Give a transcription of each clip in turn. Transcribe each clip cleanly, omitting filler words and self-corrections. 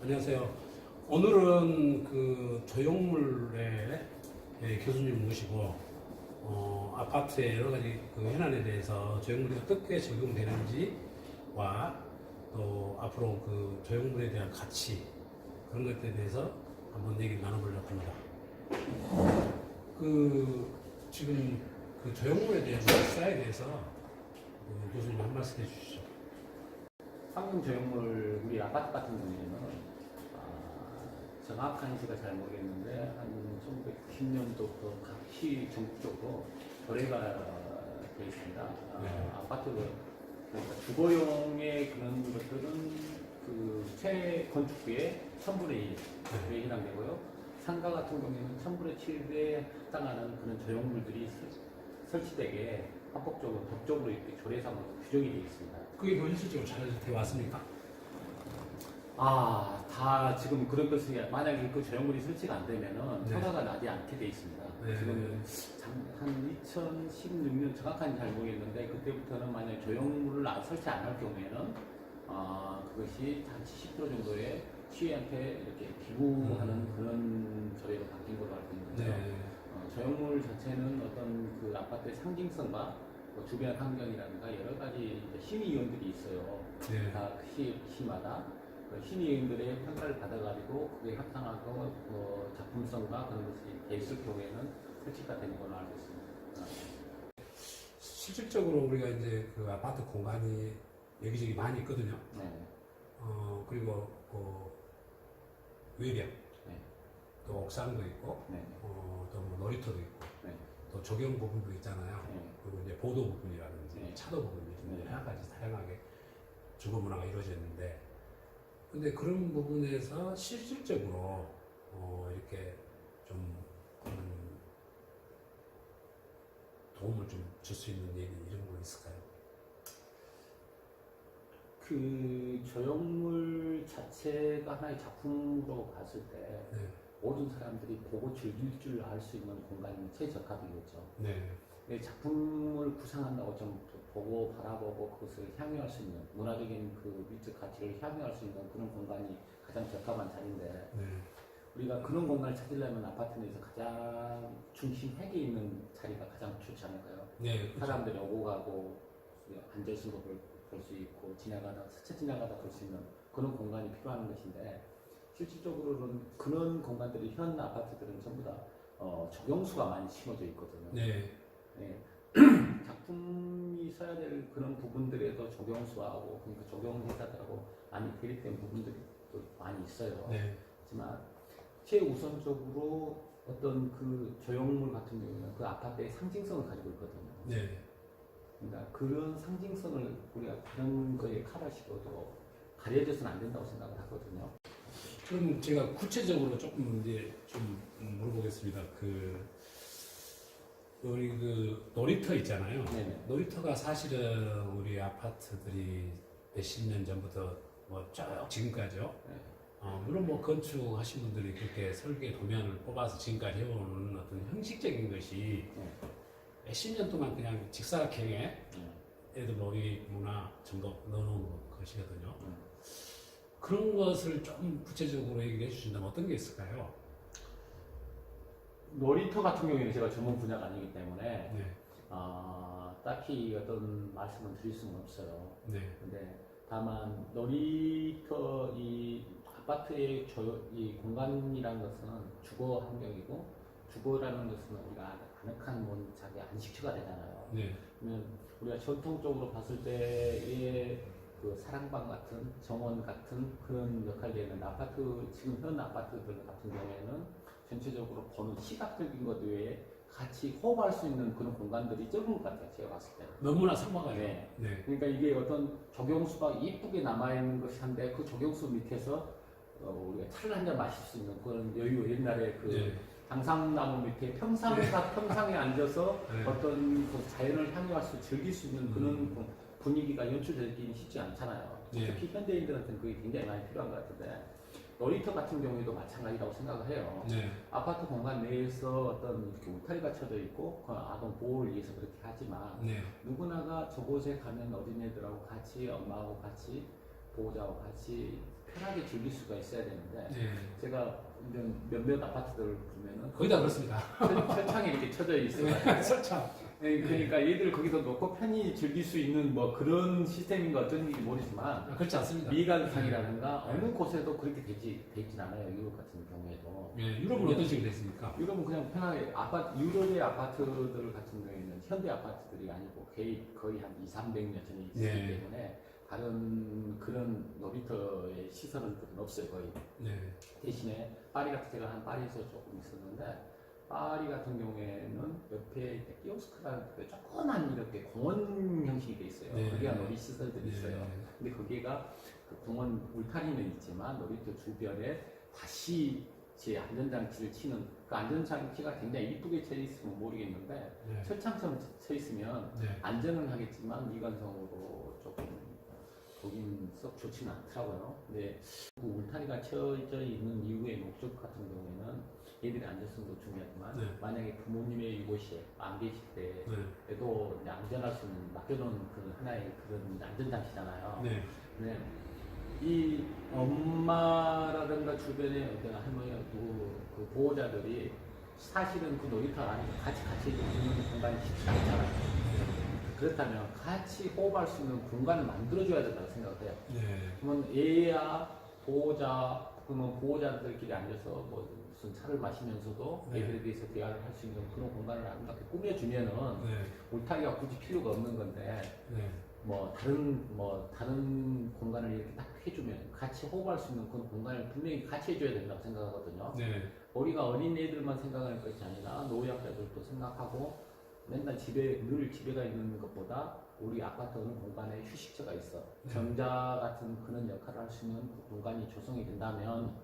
안녕하세요. 오늘은 그 조형물의 교수님 모시고 아파트의 여러 가지 그 현안에 대해서 조형물이 어떻게 적용되는지와 또 앞으로 그 조형물에 대한 가치 그런 것들에 대해서 한번 얘기를 나눠보려고 합니다. 그 지금 그 조형물에 대한 역사에 대해서 교수님 한 말씀 해주시죠. 상용 조형물 우리 아파트 같은 경우에는 정확한지가 잘 모르겠는데 한 1990년도부터 각시 전국적으로 거래가 되어 있습니다. 아파트를 그러니까 주거용의 그런 것들은 그 최건축비의 1000분의 1에 해당되고요. 상가 같은 경우에는 1000분의 7에 해당하는 그런 조형물들이 설치되게 합법적으로 법적으로 이렇게 조례상으로 규정이 되어 있습니다. 그게 현실적으로 잘 되어 왔습니까? 다 지금 그런 것이 만약에 그 조형물이 설치가 안 되면은 허가가 나지 않게 돼 있습니다. 지금 한 2016년 정확한지 잘 모르겠는데 그때부터는 만약에 조형물을 설치 안 할 경우에는 그것이 한 70% 정도의 시의한테 이렇게 기부하는 그런 조례로 바뀐 걸로 알고 있는데요. 조형물 자체는 어떤 그 아파트의 상징성과 뭐 주변 환경이라든가 여러 가지 심의위원들이 있어요. 각 시마다 그 심의위원들의 평가를 받아가지고 그게 합당하고 작품성과 그런 것이 돼 있을 경우에는 설치가 되는 걸로 알고 있습니다. 실질적으로 우리가 이제 그 아파트 공간이 여기저기 많이 있거든요. 그리고 외벽, 또 옥상도 있고, 또 뭐 놀이터도 있고, 또 조경 부분도 있잖아요. 그리고 이제 보도 부분이라든지 차도 부분이 여러 가지 다양하게 주거 문화가 이루어져 있는데, 근데 그런 부분에서 실질적으로 이렇게 좀 도움을 좀 줄 수 있는 얘기 이런 거 있을까요? 그 조형물 자체가 하나의 작품으로 봤을 때 모든 사람들이 보고 즐길 줄 알 수 있는 공간이 최적합이겠죠. 작품을 구상한다고 좀 보고 바라보고 그것을 향유할 수 있는 문화적인 그 미적 가치를 향유할 수 있는 그런 공간이 가장 적합한 자리인데 우리가 그런 공간을 찾으려면 아파트 내에서 가장 중심 핵에 있는 자리가 가장 좋지 않을까요? 그렇죠. 사람들이 오고 가고 앉아있는 거 볼 수 있고 스쳐 지나가다 볼 수 있는 그런 공간이 필요한 것인데 실질적으로는 그런 공간들이 현 아파트들은 전부 다 적용수가 많이 심어져 있거든요. 작품이 써야 될 그런 부분들에도 적용수하고 그러니까 적용회사들하고 많이 대립된 부분들이 또 많이 있어요. 하지만 최우선적으로 어떤 그 조형물 같은 경우는 그 아파트의 상징성을 가지고 있거든요. 그러니까 그런 상징성을 우리가 그런 거에 커버시켜도 가려져서는 안 된다고 생각을 하거든요. 그럼 제가 구체적으로 조금 이제 좀 물어보겠습니다. 우리 그 놀이터 있잖아요. 놀이터가 사실은 우리 아파트들이 몇십 년 전부터 뭐 쭉 지금까지요. 물론 뭐 건축하신 분들이 그렇게 설계 도면을 뽑아서 지금까지 해오는 어떤 형식적인 것이 몇십 년 동안 그냥 직사각형에 애들 놀이 문화 정도 넣어놓은 것이거든요. 그런 것을 좀 구체적으로 얘기해 주신다면 어떤 게 있을까요? 놀이터 같은 경우에는 제가 전문 분야가 아니기 때문에 딱히 어떤 말씀을 드릴 수는 없어요. 근데 다만 놀이터 이 아파트의 이 공간이라는 것은 주거 환경이고 주거라는 것은 우리가 아늑한 자기 안식처가 되잖아요. 그러면 우리가 전통적으로 봤을 때의 그 사랑방 같은 정원 같은 그런 역할이 되는 아파트 지금 현 아파트들 같은 경우에는 전체적으로 보는 시각적인 것 외에 같이 호흡할 수 있는 그런 공간들이 적은 것 같아요. 제가 봤을 때 너무나 상박하죠. 그러니까 이게 어떤 적용수가 이쁘게 남아있는 것이 한데 그 적용수 밑에서 우리가 차를 한 잔 마실 수 있는 그런 여유 옛날에 그 당상나무 밑에 평상에 앉아서 어떤 그 자연을 향유할 수 즐길 수 있는 그런 분위기가 연출되기 쉽지 않잖아요. 특히 현대인들한테는 그게 굉장히 많이 필요한 것 같은데 놀이터 같은 경우에도 마찬가지라고 생각을 해요. 아파트 공간 내에서 어떤 이렇게 울타리가 쳐져 있고 그 아동 보호를 위해서 그렇게 하지만 누구나가 저곳에 가면 어린애들하고 같이 엄마하고 같이 보호자하고 같이 편하게 즐길 수가 있어야 되는데 네. 제가 이런 몇몇 아파트들을 보면은 거의 다 그렇습니다. 철창에 이렇게 쳐져 있어요. 설참. 네, 그러니까 얘들 거기서 놓고 편히 즐길 수 있는 뭐 그런 시스템인가 어쩐지 모르지만 그렇지 않습니다. 미관상이라든가 어느 곳에도 그렇게 되진 않아요. 유럽 같은 경우에도. 예, 유럽은 어떤 식으로 됐습니까? 유럽은 그냥 편하게 유럽의 아파트들 같은 경우에는 현대 아파트들이 아니고 거의 한 200~300년 전에 있었기 네. 때문에 다른 그런 놀이터의 시설은 없어요 거의. 네. 대신에 파리 같은 제가 한 파리에서 조금 있었는데 파리 같은 경우에는 옆에 키오스크라는 그 조그만 이렇게 공원 형식이 돼 있어요. 네. 거기가 놀이 시설들이 네. 있어요. 근데 거기가 그 공원 울타리는 있지만 놀이터 주변에 다시 제 안전장치를 치는 그 안전장치가 굉장히 이쁘게 쳐 있으면 모르겠는데 네. 철창처럼 쳐 있으면 네. 안전은 하겠지만 미관성으로 조금 보긴 썩 좋지는 않더라고요. 근데 그 울타리가 쳐져 있는 이유의 목적 같은 경우에는 얘들이 안전성도 중요하지만 네. 만약에 부모님의 이곳이 안 계실 때에도 이제 안전할 수 있는 맡겨놓은 그 하나의 그런 안전장치잖아요. 네. 네. 이 엄마라든가 주변에 어떤 할머니 그 보호자들이 사실은 그 놀이터 안에서 같이 있는 공간이 쉽지 않잖아요. 그렇다면 같이 호흡할 수 있는 공간을 만들어줘야 된다고 생각을 해요. 네. 그러면 애야 보호자 그러면 보호자들끼리 앉아서 뭐 무슨 차를 마시면서도 네. 애들에 대해서 대화를 할 수 있는 그런 공간을 아름답게 꾸며주면은 네. 울타리가 굳이 필요가 없는 건데 네. 다른 공간을 이렇게 딱 해주면 같이 호흡할 수 있는 그런 공간을 분명히 같이 해줘야 된다고 생각하거든요. 네. 우리가 어린 애들만 생각할 것이 아니라 노약자들도 생각하고 맨날 늘 집에가 있는 것보다 우리 아파트 어느 공간에 휴식처가 있어. 네. 정자 같은 그런 역할을 할 수 있는 그 공간이 조성이 된다면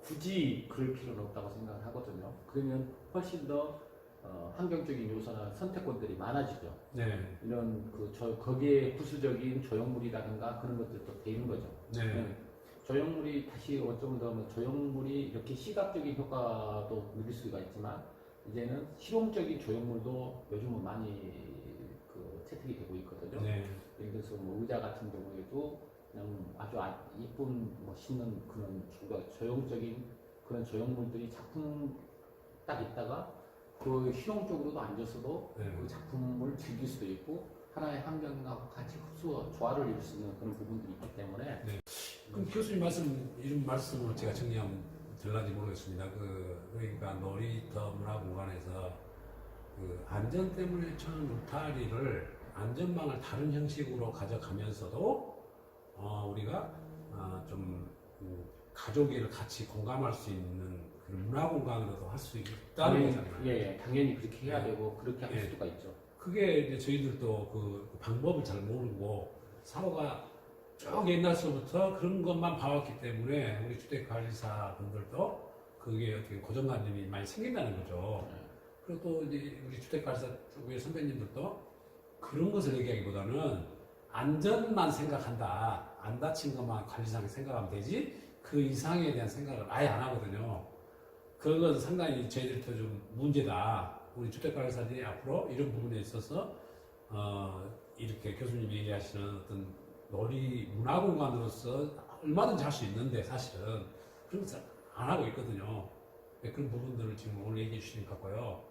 굳이 그럴 필요는 없다고 생각을 하거든요. 그러면 훨씬 더 환경적인 요소나 선택권들이 많아지죠. 네. 이런 거기에 부수적인 조형물이라든가 그런 것들도 되는 거죠. 네. 조형물이 다시 좀 더 조형물이 이렇게 시각적인 효과도 누릴 수가 있지만 이제는 실용적인 조형물도 요즘은 많이 채택이 되고 있거든요. 네. 예를 들어서 뭐 의자 같은 경우에도 그냥 아주 이쁜 멋있는 그런 조형적인 그런 조형물들이 작품 딱 있다가 그 실용적으로도 앉아서도 네. 그 작품을 즐길 수도 있고 하나의 환경과 같이 조화를 이룰 수 있는 그런 부분들이 있기 때문에 그럼 교수님 이런 말씀으로 제가 정리하면 될런지 모르겠습니다. 그러니까 놀이터 문화공간에서 그 안전 때문에 쳐는 울타리를 안전망을 다른 형식으로 가져가면서도 우리가 좀 가족을 같이 공감할 수 있는 그런 문화공간으로도 할 수 있다는 거잖아요. 예, 당연히 그렇게 해야 네. 되고 그렇게 할 네. 수가 있죠. 그게 이제 저희들도 그 방법을 잘 모르고 사고가 쭉 옛날서부터 그런 것만 봐왔기 때문에 우리 주택관리사 분들도 그게 어떻게 고정관념이 많이 생긴다는 거죠. 그리고 또 이제 우리 주택관리사 쪽의 선배님들도 그런 것을 얘기하기보다는 안전만 생각한다. 안 다친 것만 관리상에 생각하면 되지 그 이상에 대한 생각을 아예 안 하거든요. 그건 상당히 저희들도 좀 문제다. 우리 주택관리사들이 앞으로 이런 부분에 있어서 이렇게 교수님이 얘기하시는 어떤 놀이 문화공간으로서 얼마든지 할 수 있는데 사실은 그런 거 안 하고 있거든요. 그런 부분들을 지금 오늘 얘기해 주시는 것 같고요.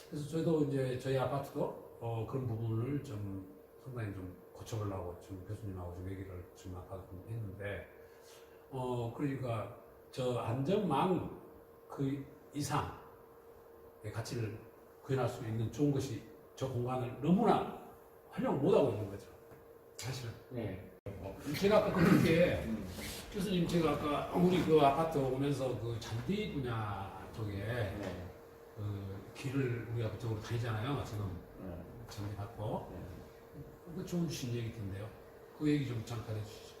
그래서 저희도 이제 저희 아파트도 그런 부분을 좀 상당히 좀 고쳐보려고 지금 교수님하고 좀 얘기를 지금 아까 좀 했는데 그러니까 저 안전망 그 이상의 가치를 구현할 수 있는 좋은 것이 저 공간을 너무나 활용을 못하고 있는 거죠. 사실은. 네. 제가 아까 그렇게 교수님 제가 아까 우리 그 아파트 오면서 그 잔디 분야 쪽에 네. 그 길을 우리가 그쪽으로 다니잖아요. 지금 잔디 받고 그 좋은 주신 얘기 텐데요. 그 얘기 좀 잠깐 해주시죠.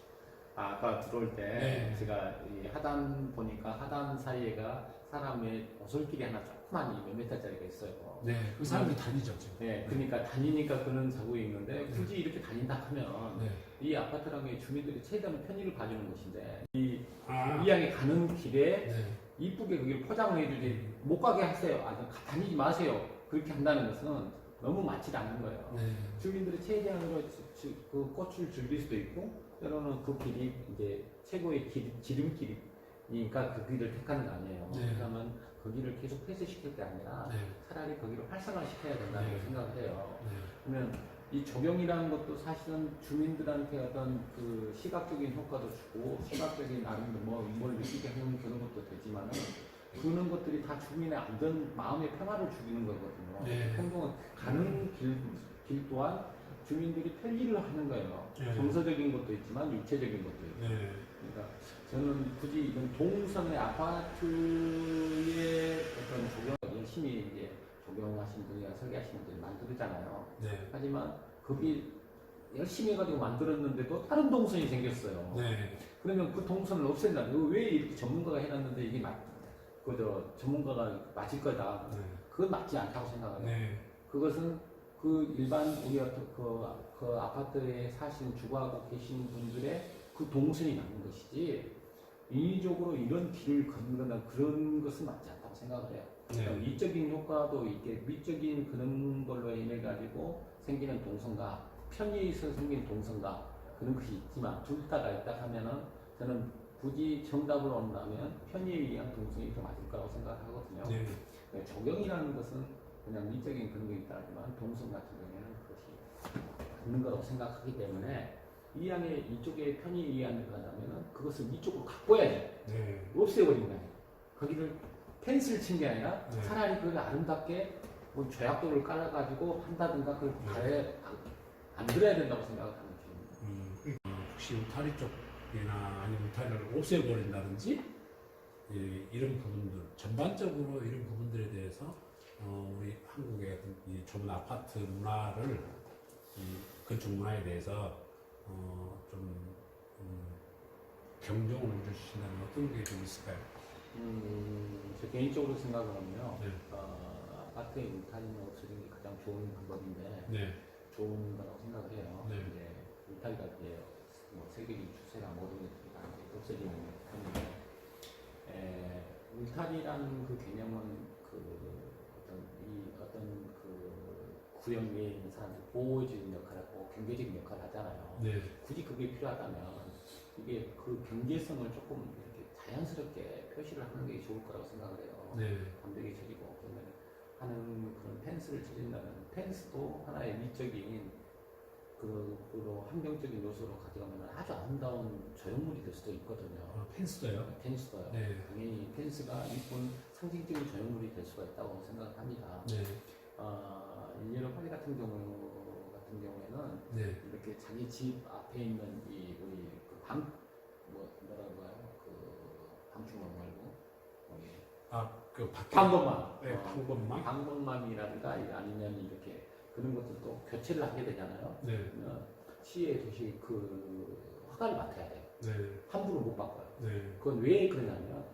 아까 들어올 때 네. 제가 이 하단 보니까 하단 사이에가 사람의 오솔길이 하나 조그만 몇 미터짜리가 있어요. 네, 그 사람들이 다니죠 지금. 네, 그러니까 다니니까 그런 자국이 있는데 굳이 이렇게 다닌다 하면 네. 이 아파트랑의 주민들이 최대한 편의를 봐주는 곳인데 이 아, 이양에 가는 길에 네. 이쁘게 그걸 포장을 해주지 못 가게 하세요. 다니지 마세요. 그렇게 한다는 것은 너무 맞지 않는 거예요. 네. 주민들이 최대한으로 그 꽃을 즐길 수도 있고 때로는 그 길이 이제 최고의 지름길이니까 그 길을 택하는 거 아니에요. 네. 그러면 그 길을 계속 폐쇄시킬 게 아니라 네. 차라리 거기를 활성화시켜야 된다고 네. 생각을 해요. 네. 그러면 이 조경이라는 것도 사실은 주민들한테 어떤 그 시각적인 효과도 주고 시각적인 나름대로 뭘 느끼게 하는 그런 것도 되지만은 그런 것들이 다 주민의 안전, 마음의 평화를 죽이는 거거든요. 네. 행동은 가는 길 또한 주민들이 편리를 하는 거예요. 네. 정서적인 것도 있지만 육체적인 것도 있고. 네. 그러니까 저는 굳이 이런 동선의 아파트의 어떤 조경 열심히 이제 조경하신 분이나 설계하신 분들이 만들잖아요. 네. 하지만 거기 열심히 해가지고 만들었는데도 다른 동선이 생겼어요. 네. 그러면 그 동선을 없앤다. 이거 왜 이렇게 전문가가 해놨는데 이게 전문가가 맞을 거다. 네. 그건 맞지 않다고 생각해요. 네. 그것은 그 일반 우리 그 아파트에 사시는 주거하고 계신 분들의 그 동선이 맞는 것이지 인위적으로 이런 길을 걷는거나 그런 것은 맞지 않다고 생각을 해요. 그러니까 네. 미적인 효과도 있게 미적인 그런 걸로 인해 가지고 생기는 동선과 편의에 있어서 생기는 동선과 그런 것이 있지만 둘 다가 있다 하면은 저는 굳이 정답을 얻는다면 편의에 의한 동선이 더 맞을 거라고 생각하거든요. 네. 그러니까 조경이라는 것은 그냥 미적인 그런 게 있다지만 동선 같은 경우에는 그것이 있는 거라고 생각하기 때문에 이쪽에 편의에 의한 거라면은 그것을 이쪽으로 바꿔야지. 네. 없애버린 거예요. 거기를 펜스를 친 게 아니라 네. 차라리 그걸 아름답게 뭐 조약돌을 깔아가지고 한다든가 그걸 발에 만들어야 된다고 생각하는 중입니다. 혹시 울타리 쪽이나 아니면 울타리를 없애버린다든지 이런 부분들 전반적으로 이런 부분들에 대해서 우리 한국의 어떤 이 좁은 아파트 문화를 이 건축 문화에 대해서 경종을 울려주신다면 어떤 게 좀 있을까요? 제 개인적으로 생각하면요, 네. 아파트의 울타리는 없애는 게 가장 좋은 방법인데 네. 좋은 거라고 생각을 해요. 네. 이제 울타리가 이제 뭐 세계적인 추세가 모든 것들이 다 이제 없어지는 편인데 울타리라는 그 개념은 그 어떤 그 구역 내에 있는 사람들 보호해주는 역할을 하고 경계적인 역할을 하잖아요. 네. 굳이 그게 필요하다면 이게 그 경계성을 조금 이렇게 자연스럽게 표시를 하는 게 좋을 거라고 생각을 해요. 네. 담백히 쳐지고 그러면 하는 그런 펜스를 쳐진다면 펜스도 하나의 미적인 그로 환경적인 요소로 가져가면 아주 아름다운 조형물이 될 수도 있거든요. 펜스도요? 펜스도요. 네. 당연히 펜스가 이쁜 상징적인 조형물이 될 수가 있다고 생각을 합니다. 네. 일례로 파리 같은 경우에는 네. 이렇게 자기 집 앞에 있는 우리 그 뭐라고 해요? 그 방충망 말고 그 밖에 방범망. 네, 방범망. 방범망이라든가 아니면 이렇게 그런 것들도 교체를 하게 되잖아요. 네. 그러면 시의 도시 그 허가를 맡아야 돼요. 네. 함부로 못 바꿔요. 네. 그건 왜 그러냐면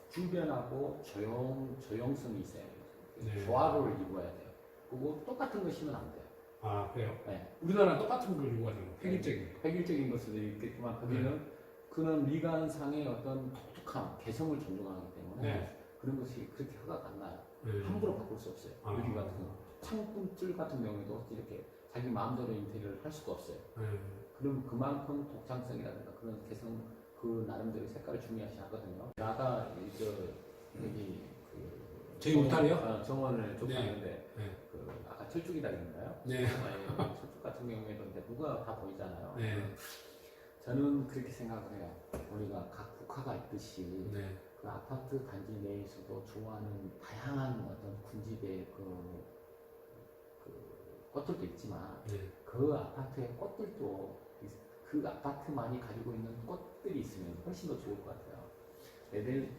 주변하고 조용성이 있어야 돼요. 네. 조화를 이루어야 돼요. 그리고 똑같은 것이면 안 돼요. 아, 그래요? 네. 우리나라 똑같은 걸 요구하는 거, 획일적인 거. 획일적인 것도 있겠지만 거기는 그런 미관상의 어떤 독특함, 개성을 존중하기 때문에 네. 그런 것이 그렇게 허가가 안 나요. 네. 함부로 바꿀 수 없어요. 아. 유리 같은 거. 창문줄 같은 경우에도 이렇게 자기 마음대로 인테리어를 할 수가 없어요. 네. 그럼 그만큼 독창성이라든가 그런 개성, 그 나름대로 색깔을 중요시 하거든요. 아까 여기 저희 울타리요? 정원을 좁혔는데 네. 그 아까 철쭉이다 그랬나요? 네. 철쭉 같은 경우에도 이제 누가 다 보이잖아요. 네. 저는 그렇게 생각을 해요. 우리가 각 국가가 있듯이 네. 그 아파트 단지 내에서도 좋아하는 다양한 어떤 군집의 그 꽃들도 있지만 네. 그 아파트의 꽃들도 그 아파트만이 가지고 있는 꽃들이 있으면 훨씬 더 좋을 것 같아요. 애들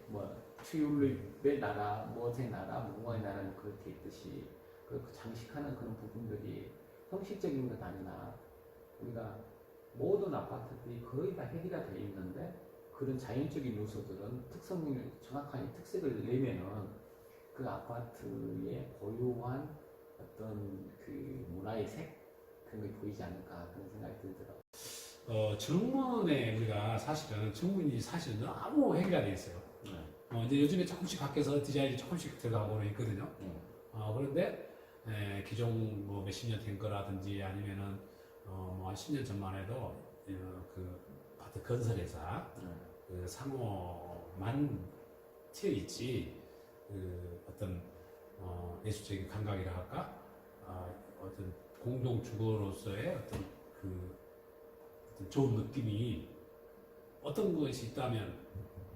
튤립의 나라, 무엇의 나라, 무궁화의 나라는 그렇게 있듯이 그 장식하는 그런 부분들이 형식적인 것 아니나 우리가 모든 아파트들이 거의 다 해기가 되어 있는데 그런 자연적인 요소들은 정확한 특색을 내면은 그 아파트의 고유한 어떤 그 문화의 색 그런 게 보이지 않을까 그런 생각이 들더라고요. 정문에 우리가 정문이 사실은 너무 획일화 되어 있어요. 이제 요즘에 조금씩 바뀌어서 디자인이 조금씩 들어가고 있거든요. 그런데 기존 뭐 몇십 년 된 거라든지 아니면은 한 10년 전만 해도 그 아파트 건설회사 그 상호만 튀어 있지 그 어떤 예술적인 감각이라 할까 어떤 공동 주거로서의 어떤 그 어떤 좋은 느낌이 어떤 것이 있다면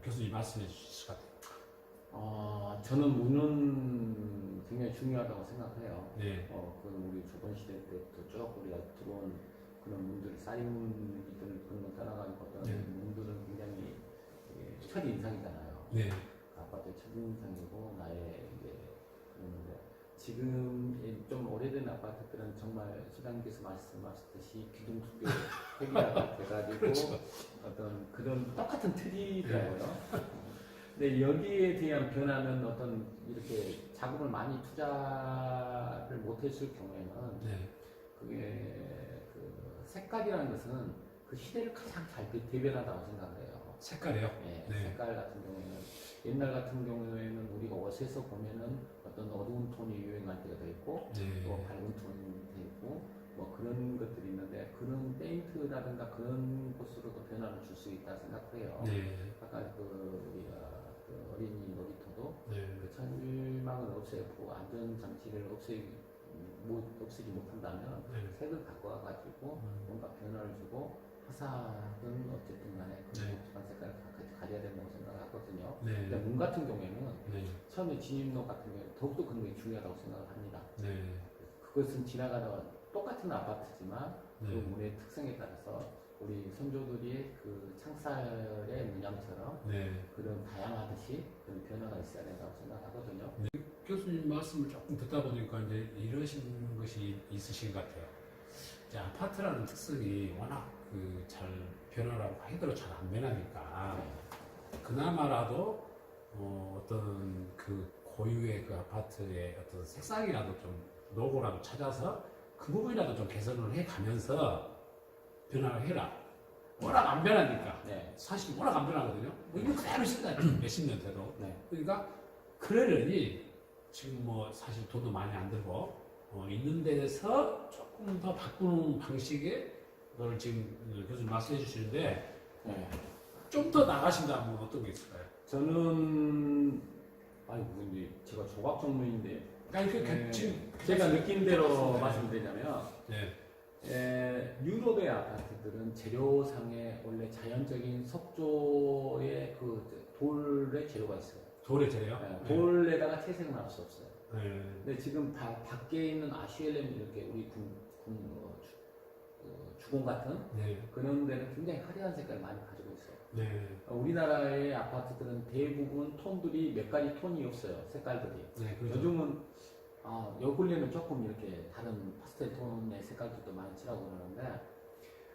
교수님 말씀해 주실 것 같아요. 저는 문은 굉장히 중요하다고 생각해요. 네. 그건 우리 조선 시대 때부터 쭉 우리가 들어온 그런 문들, 쌀문이들 그런 거 따라가지고 어떤 네. 문들은 굉장히 첫 인상이잖아요. 네. 아파트의 첫 인상이고 나의 이제 그런데 지금 좀 오래된 아파트들은 정말 소장님께서 말씀하셨듯이 기둥수교 폐기가 돼가지고 그렇죠. 어떤 그런 똑같은 틀이더라고요. 근데 여기에 대한 변화는 어떤 이렇게 자금을 많이 투자를 못했을 경우에는 네. 그게 그 색깔이라는 것은 그 시대를 가장 잘 대변한다고 생각해요. 색깔이요? 예, 네. 색깔 같은 경우에는 옛날 같은 경우에는 우리가 옷에서 보면은 어떤 어두운 톤이 유행할 때가 있고 네. 또 밝은 톤이 있고 뭐 그런 것들이 있는데 그런 페인트라든가 그런 것으로도 변화를 줄 수 있다 생각해요. 네. 아까 그 우리가 그 어린이 놀이터도 네. 그 천일망을 없애고 안전 장치를 없애지 못한다면 네. 색을 갖고 와가지고 뭔가 변화를 주고 화사든 어쨌든 간에 그 네. 독특한 색깔을 가져야 된다고 생각하거든요. 네. 근데 문 같은 경우에는 네. 처음에 진입로 같은 경우에 더욱더 그런 게 중요하다고 생각을 합니다. 네. 그것은 지나가다가 똑같은 아파트지만 그 네. 문의 특성에 따라서 우리 선조들이 그 창살의 문양처럼 네. 그런 다양하듯이 그런 변화가 있어야 된다고 생각하거든요. 교수님 말씀을 조금 듣다 보니까 이제 이러신 것이 있으신 것 같아요. 이제 아파트라는 특성이 워낙 그 잘 변화라고 하더라도 잘 안 변하니까 그나마라도 어떤 그 고유의 그 아파트의 어떤 색상이라도 좀 로고라도 찾아서 그 부분이라도 좀 개선을 해 가면서 변화를 해라. 워낙 안 변하니까. 네. 사실 워낙 안 변하거든요. 뭐 이거 그대로 있습니다. 몇십 년 돼도. 네. 그러니까 그러려니 지금 뭐 사실 돈도 많이 안 들고 있는 데서 조금 더 바꾸는 방식의 그걸 지금 교수님 말씀해 주시는데 네. 좀 더 나가신다면 어떤 게 있을까요? 저는 근데 제가 조각 전문인데 아니 네. 지금 제가 느낀 대로 네. 말씀드리자면 네. 유럽의 아파트들은 재료상에 원래 자연적인 석조의 그 돌의 재료가 있어요. 돌의 재래요? 네, 돌에다가 채색은 할 수 없어요. 네. 근데 지금 밖에 있는 아쉬엘렘 이렇게 우리 주공 같은 네. 그런 데는 굉장히 화려한 색깔을 많이 가지고 있어요. 네. 우리나라의 아파트들은 대부분 톤들이 몇 가지 톤이 없어요. 색깔들이. 네. 그렇죠. 요즘은 요 근래는 조금 이렇게 다른 파스텔 톤의 색깔들도 많이 칠하고 그러는데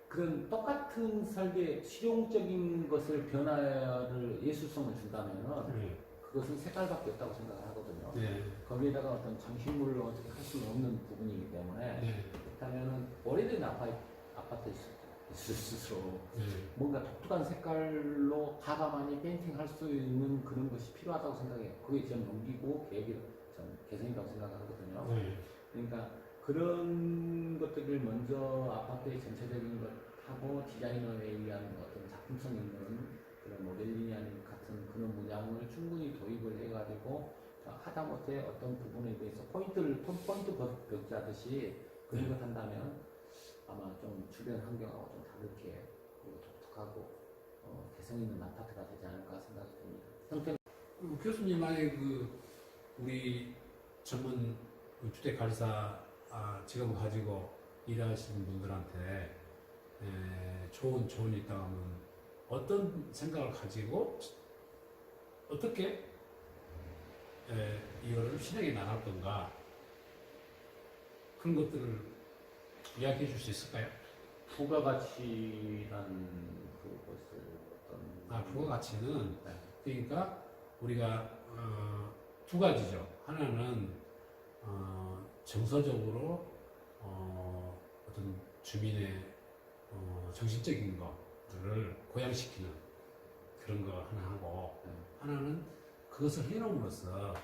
그런 똑같은 설계 실용적인 것을 변화를 예술성을 준다면은 네. 그것은 색깔밖에 없다고 생각을 하거든요. 네. 거기에다가 어떤 장식물을 어떻게 할 수는 없는 부분이기 때문에 네. 그렇다면은 오래된 아파트 있을수록 네. 뭔가 독특한 색깔로 과감하게 페인팅 할 수 있는 그런 것이 필요하다고 생각해요. 그게 전 용기고 계획이 전 개성이라고 생각하거든요. 네. 그러니까 그런 것들을 먼저 아파트의 전체적인 것하고 디자이너에 의한 어떤 작품성 있는 그런 모델링 같은 그런 문양을 충분히 도입을 해가지고 하다못해 어떤 부분에 대해서 포인트 벽자듯이 그런 것 한다면 아마 좀 주변 환경하고 좀 다르게 그리고 독특하고 개성 있는 아파트가 되지 않을까 생각이 듭니다. 교수님 만약에 우리 전문 주택관리사 직업을 가지고 일하시는 분들한테 좋은 조언이 있다고 하면 어떤 생각을 가지고 어떻게 이거를 실행해 나갈 건가 그런 것들을 이야기해 줄 수 있을까요? 부가가치라는 그것을 어떤 부가가치는 네. 그러니까 우리가 두 가지죠. 하나는 정서적으로 어떤 주민의 정신적인 것들을 고양시키는 그런 거 하나 하고 하나는 그것을 해놓음으로써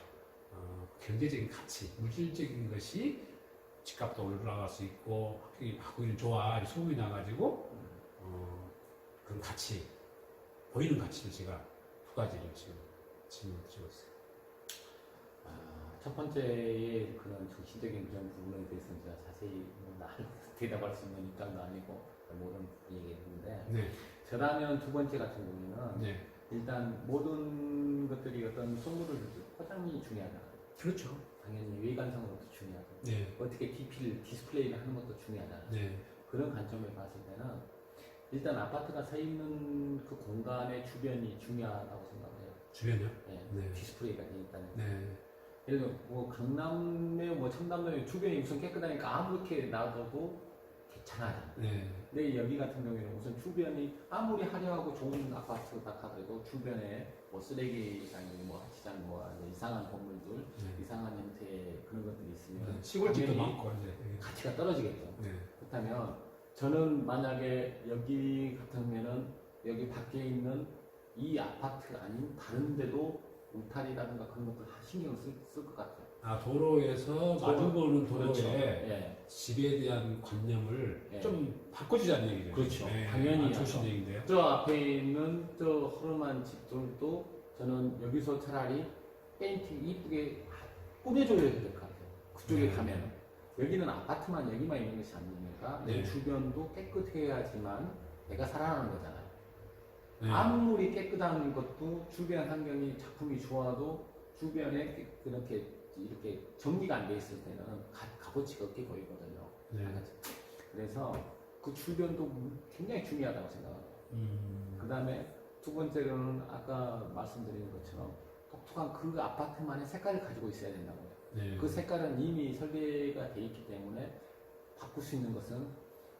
경제적인 가치, 물질적인 것이 집값도 올라갈 수 있고 하기는 좋아 소문이 나가지고 그런 가치, 보이는 가치를 제가 두 가지를 지금 질문을 드리고 있어요. 첫 번째의 그런 정신적인 그런 부분에 대해서는 제가 자세히 대답할 수 있는 입장도 아니고 모든 얘기했는데 네. 저라면 두 번째 같은 경우에는 네. 일단 모든 것들이 어떤 선물을 포장이 중요하다. 그렇죠. 당연히 외관상으로도 중요하고 네. 어떻게 디스플레이를 하는 것도 중요하다. 네. 그런 관점에 봤을 때는 일단 아파트가 서 있는 그 공간의 주변이 중요하다고 생각해요. 주변이요? 네. 네. 디스플레이가 되어 있다는 거. 네. 예를 들어 뭐 강남에 뭐 청담동에 주변이 우선 깨끗하니까 아무렇게 놔둬도 괜찮아요. 네. 근데 여기 같은 경우에는 우선 주변이 아무리 화려하고 좋은 아파트다 하더라도 주변에 뭐 쓰레기장이 뭐 하치장 뭐 이상한 건물들, 네. 이상한 형태의 그런 것들이 있으면 시골집도 당연히 많고 이제. 가치가 떨어지겠죠. 네. 그렇다면 저는 만약에 여기 같으면은 여기 밖에 있는 이 아파트 아닌 다른 데도 울타리라든가 그런 것들 신경을 쓸 것 같아요. 아, 도로에서 마주보는 도로에 그렇죠. 예. 집에 대한 관념을 예. 좀 바꿔주자는 얘기죠. 그렇죠. 네. 당연히 아, 좋으신 얘기인데요. 저 앞에 있는 저 허름한 집들도 저는 여기서 차라리 페인팅 이쁘게 꾸며줘야 될 것 같아요. 그쪽에 네. 가면 여기는 아파트만 여기만 있는 것이 아니니까 내 네. 주변도 깨끗해야지만 내가 살아나는 거잖아요. 네. 아무리 깨끗한 것도 주변 환경이 작품이 좋아도 주변에 그렇게 이렇게 정리가 안 돼 있을 때는 값어치가 없게 보이거든요. 네. 그래서 그 주변도 굉장히 중요하다고 생각합니다. 그 다음에 두 번째로는 아까 말씀드린 것처럼 독특한 그 아파트만의 색깔을 가지고 있어야 된다고요. 네. 그 색깔은 이미 설계가 되어 있기 때문에 바꿀 수 있는 것은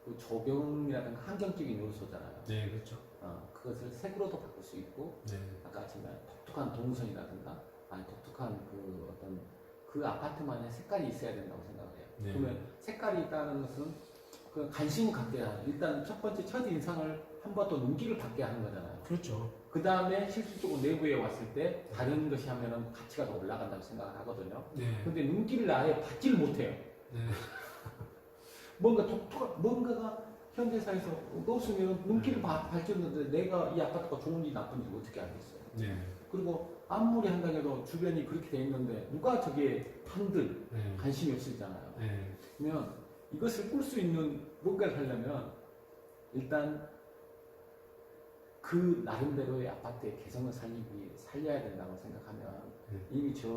그 조경이라든가 환경적인 요소잖아요. 네, 그렇죠. 그것을 색으로도 바꿀 수 있고 네. 아까 아침에 독특한 동선이라든가 아니 독특한 그 어떤 그 아파트만의 색깔이 있어야 된다고 생각을 해요. 네. 그러면 색깔이 있다는 것은 그 관심을 갖게 하는 일단 첫 번째 첫 인상을 한 번 더 눈길을 받게 하는 거잖아요. 그렇죠. 그 다음에 실질적으로 내부에 왔을 때 다른 것이 하면은 가치가 더 올라간다고 생각을 하거든요. 네. 근데 눈길을 아예 받지를 못해요. 네. 뭔가 독특한 뭔가가 현대사에서 없으면 눈길을 밝혔는데 내가 이 아파트가 좋은지 나쁜지 어떻게 알겠어요. 네. 그리고 아무리 한다해도 주변이 그렇게 돼 있는데 누가 저기에 판들 네. 관심이 없으잖아요. 네. 그러면 이것을 꿀 수 있는 뭔가를 하려면 일단 그 나름대로의 아파트의 개성을 살려야 된다고 생각하면 이미 저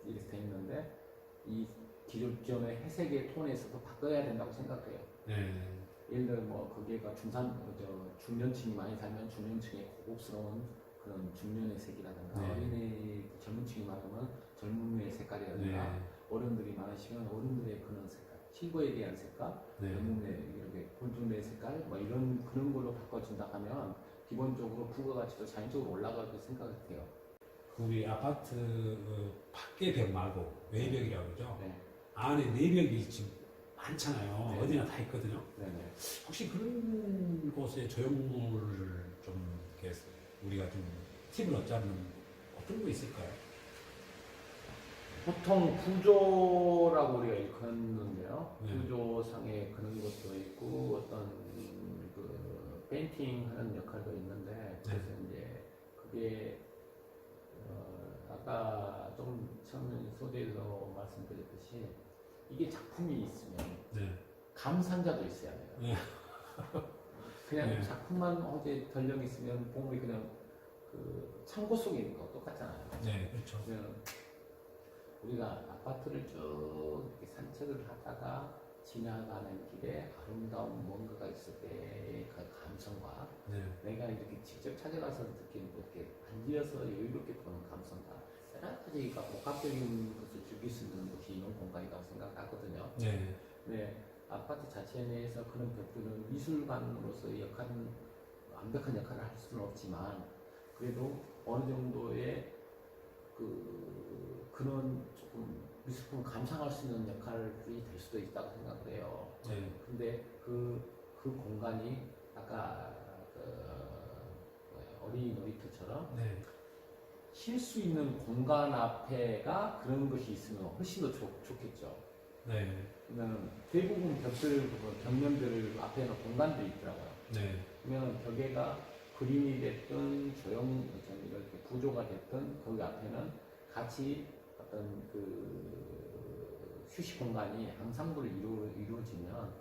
이렇게 돼 있는데 이 기존의 회색의 톤에서도 바꿔야 된다고 생각해요. 네. 예를 들어 뭐 거기가 중년층이 많이 살면 중년층의 고급스러운 그런 중년의 색이라든가 네. 어린이 젊은층이 많으면 젊음의 색깔이라든가 네. 어른들이 많으시면 어른들의 그런 색깔, 실버에 대한 색깔, 네. 젊음의 이렇게 골든의 색깔 뭐 이런 그런 걸로 바꿔준다 하면 기본적으로 부가가치도 자연적으로 올라가고 생각을 해요. 우리 아파트 그 밖에 벽 말고 외벽이라고 그러죠. 네. 안에 내벽이 지금 많잖아요. 네. 어디나 다 있거든요. 네네. 혹시 그런 곳에 조형물을 좀 이렇게 우리가 좀 팁을 얻자면 어떤 거 있을까요? 보통 구조라고 우리가 일컫는데요. 네. 구조상의 그런 것도 있고 어떤 그 페인팅 하는 역할도 있는데 그래서 이제 그게 아까 좀 처음에 소개에서 말씀드렸듯이 이게 작품이 있으면 네. 감상자도 있어야 돼요. 네. 그냥 네. 작품만 어제 덜령 있으면 보물이 그냥 그 창고 속에 있는 거 똑같잖아요. 네, 그렇죠. 그러면 우리가 아파트를 쭉 이렇게 산책을 하다가 지나가는 길에 아름다운 뭔가가 있을 때의 그 감성과 네. 내가 이렇게 직접 찾아가서 느끼는 이렇게 앉아서 여유롭게 보는 감성과 여러 가지가 복합적인 것을 즐길 수 있는 곳이 이런 공간이라고 생각하거든요. 네. 네, 아파트 자체 내에서 그런 벽들은 미술관으로서의 역할은 완벽한 역할을 할 수는 없지만 그래도 어느 정도의 그런 조금 미술품 감상할 수 있는 역할이 될 수도 있다고 생각을 해요. 네. 근데 그 공간이 아까 어린이 놀이터처럼 네. 쉴 수 있는 공간 앞에가 그런 것이 있으면 훨씬 더 좋겠죠. 네. 그러면 대부분 벽면들 앞에는 공간들이 있더라고요. 네. 그러면 벽에가 그림이 됐든 조형 이렇게 구조가 됐든 거기 앞에는 같이 어떤 그 휴식 공간이 항상으로 이루어지면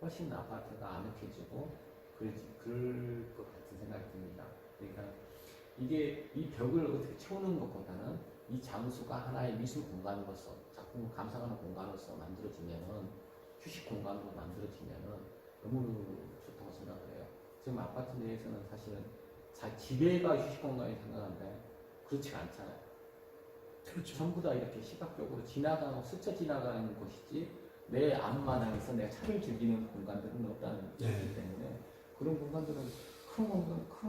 훨씬 아파트가 아늑해지고 그럴 것 같은 생각이 듭니다. 그러니까 이게 이 벽을 어떻게 채우는 것보다는 이 장소가 하나의 미술 공간으로서 작품을 감상하는 공간으로서 만들어지면은 휴식 공간으로 만들어지면은 너무 좋다고 생각을 해요. 지금 아파트 내에서는 사실은 집에가 휴식 공간이 생각하는데 그렇지가 않잖아요. 그렇죠. 전부 다 이렇게 시각적으로 지나가고 스쳐 지나가는 곳이지 내 앞마당에서 내가 차를 즐기는 공간들은 없다는 거기 때문에 그런 공간들은 큰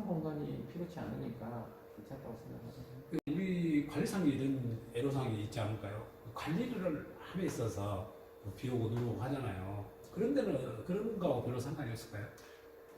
공간이 필요치 않으니까 괜찮다고 생각합니다. 우리 관리상에 이런 애로사항이 있지 않을까요? 관리를 함에 있어서 비 오고 눈 오고 하잖아요. 그런 데는 그런 거하고 별로 상관이 없을까요?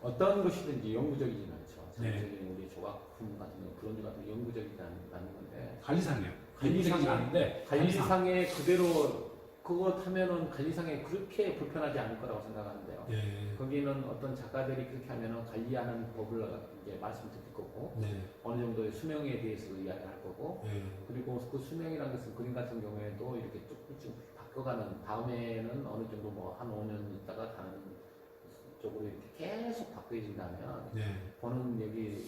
어떤 것이든지 영구적이진 않죠. 네. 전체적인 우리 조각품 같은 거 그런 데 같은 영구적이지 않는 건데 관리상이요. 관리상이 아닌데 관리상에 그대로 그거 타면은 관리상에 그렇게 불편하지 않을 거라고 생각하는데요. 네. 거기는 어떤 작가들이 그렇게 하면은 관리하는 법을 이제 말씀드릴 거고 네. 어느 정도의 수명에 대해서 이야기할 거고 네. 그리고 그 수명이라는 것은 그림 같은 경우에도 이렇게 조금씩 바꿔가는 다음에는 어느 정도 뭐 한 5년 있다가 다른 쪽으로 이렇게 계속 바꿔진다면 네. 보는 여기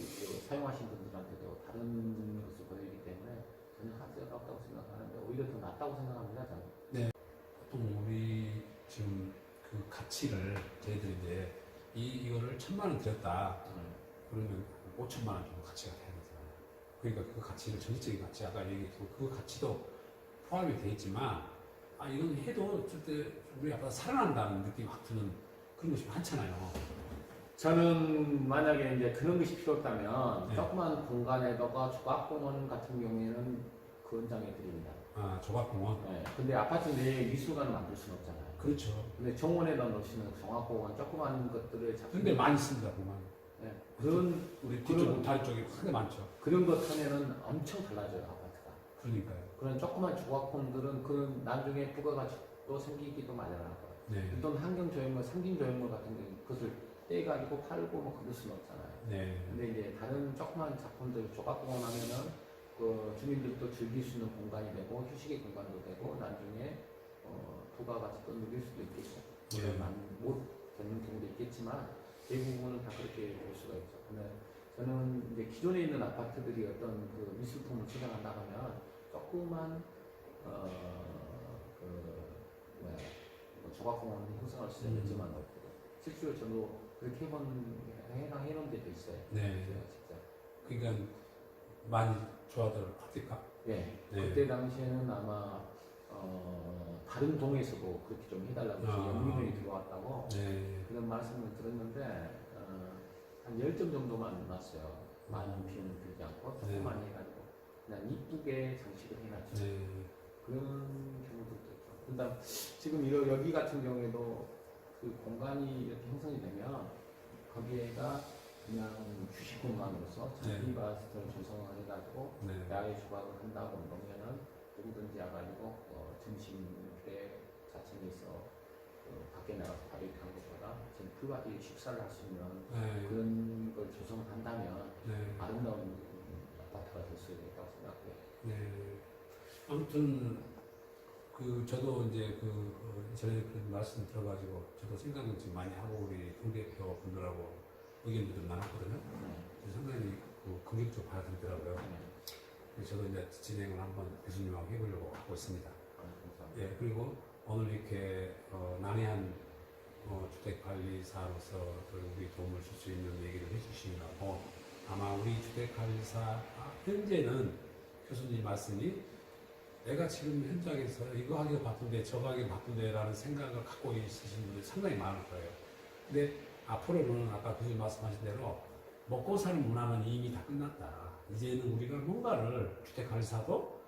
사용하신 분들한테도 다른 것을 보이기 때문에 전혀 한계가 없다고 생각하는데 오히려 더 낫다고 생각합니다. 저는. 보통 우리 지금 그 가치를 저희들이 이제 이거를 1,000만 원 들였다. 그러면 5천만 원 정도 가치가 돼야 되잖아요. 그러니까 그 가치를 전체적인 가치 아까 얘기했고 그 가치도 포함이 되어 있지만 이건 해도 어쨌든 우리 아빠 살아난다는 느낌이 확 드는 그런 것이 많잖아요. 저는 만약에 이제 그런 것이 필요 없다면 네. 조그만 공간에다가 조각공원 같은 경우에는 권장해 드립니다. 조각공원. 네. 근데 아파트 내에 미술관을 만들 수는 없잖아요. 그렇죠. 근데 정원에다 넣으시는 종합공원 조그만 것들을 근데 많이 씁니다, 공원. 네. 그런 우리 뒤쪽, 다리 쪽에 크게 많죠. 그런 것 하면은 엄청 달라져요 아파트가. 그러니까요. 그런 조그만 조각공들은 그 나중에 부가가치도 생기기도 마련할 거예요. 네. 어떤 환경조형물, 상징조형물 같은 경우 그것을 떼가지고 팔고 뭐 그럴 수는 없잖아요. 네. 근데 이제 다른 조그만 작품들 조각공원 하면은 그 주민들도 즐길 수 있는 공간이 되고 휴식의 공간도 되고 나중에 부가가치도 누릴 수도 있겠죠. 네. 못 되는 경우도 있겠지만 대부분은 다 그렇게 볼 수가 있죠. 근데 저는 이제 기존에 있는 아파트들이 어떤 그 미술품을 추정한다 하면 조그만 조각공원 형성할 수 있지만 실제로 저도 그렇게 해놓은 데도 있어요. 네. 진짜. 그러니까 많이 좋아들 합니까? 네. 네. 그때 당시에는 아마 다른 동에서도 그렇게 좀 해달라고 해서 연민원이 들어왔다고 그런 말씀을 들었는데 한 10점 정도만 놨어요. 많은 비용을 들지 않고 조금만 해가지고 그냥 이쁘게 장식을 해놨죠. 그런 경우도 있죠. 그다음 지금 여기 같은 경우에도 그 공간이 이렇게 형성이 되면 거기에가 그냥 휴식 공간으로서 잔디밭을 조성을 해가지고 야외 조각을 한다고 보면은 누구든지 와가지고 점심때 자체에서 밖에 나가서 바베큐 한 것보다 지금 풀밭에 식사를 할 수 있는 그런 걸 조성을 한다면 아름다운 아파트가 될 수 있다고 생각해요. 아무튼 저도 이제 전에 그런 말씀 들어가지고 저도 생각은 지금 많이 하고 우리 동대표 분들하고 의견도 좀 나눴거든요. 상당히 긍정적으로 받아들이더라고요. 그래서 저도 이제 진행을 한번 교수님하고 해보려고 하고 있습니다. 예, 그리고 오늘 이렇게 난해한 주택관리사로서 우리 도움을 줄 수 있는 얘기를 해주시느라고 아마 우리 주택관리사 현재는 교수님 말씀이 내가 지금 현장에서 이거 하기가 바쁜데 저거 하기가 바쁜데 라는 생각을 갖고 있으신 분들이 상당히 많을 거예요. 근데 앞으로는 아까 교수님 말씀하신 대로 먹고 사는 문화는 이미 다 끝났다. 이제는 우리가 뭔가를 주택관리사도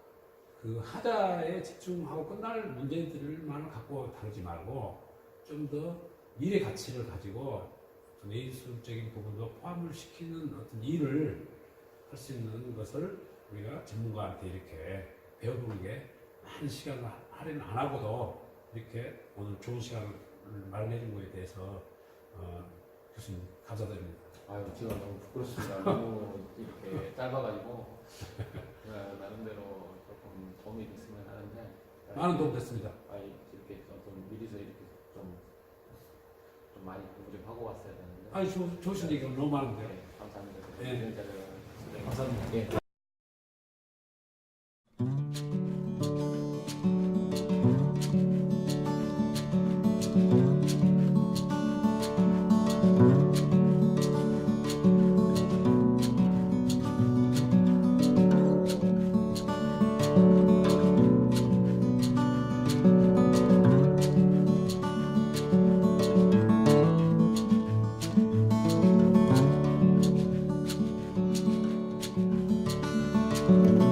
그 하자에 집중하고 끝날 문제들만 갖고 다루지 말고 좀 더 미래 가치를 가지고 어떤 예술적인 부분도 포함을 시키는 어떤 일을 할 수 있는 것을 우리가 전문가한테 이렇게 배워보는 게 많은 시간을 할애는 안 하고도 이렇게 오늘 좋은 시간을 마련해 준 거에 대해서 교수님 감사드립니다. 아유, 제가 너무 부끄럽습니다. 너무 이렇게 짧아가지고 나름대로 조금 도움이 됐으면 하는데 많은 도움 됐습니다. 이렇게 좀 미리서 이렇게 좀 많이 공부 좀 하고 왔어야 되는데. 좋으신 얘기가 너무 많은데요. 네, 감사합니다. 네. 감사합니다. 예. you.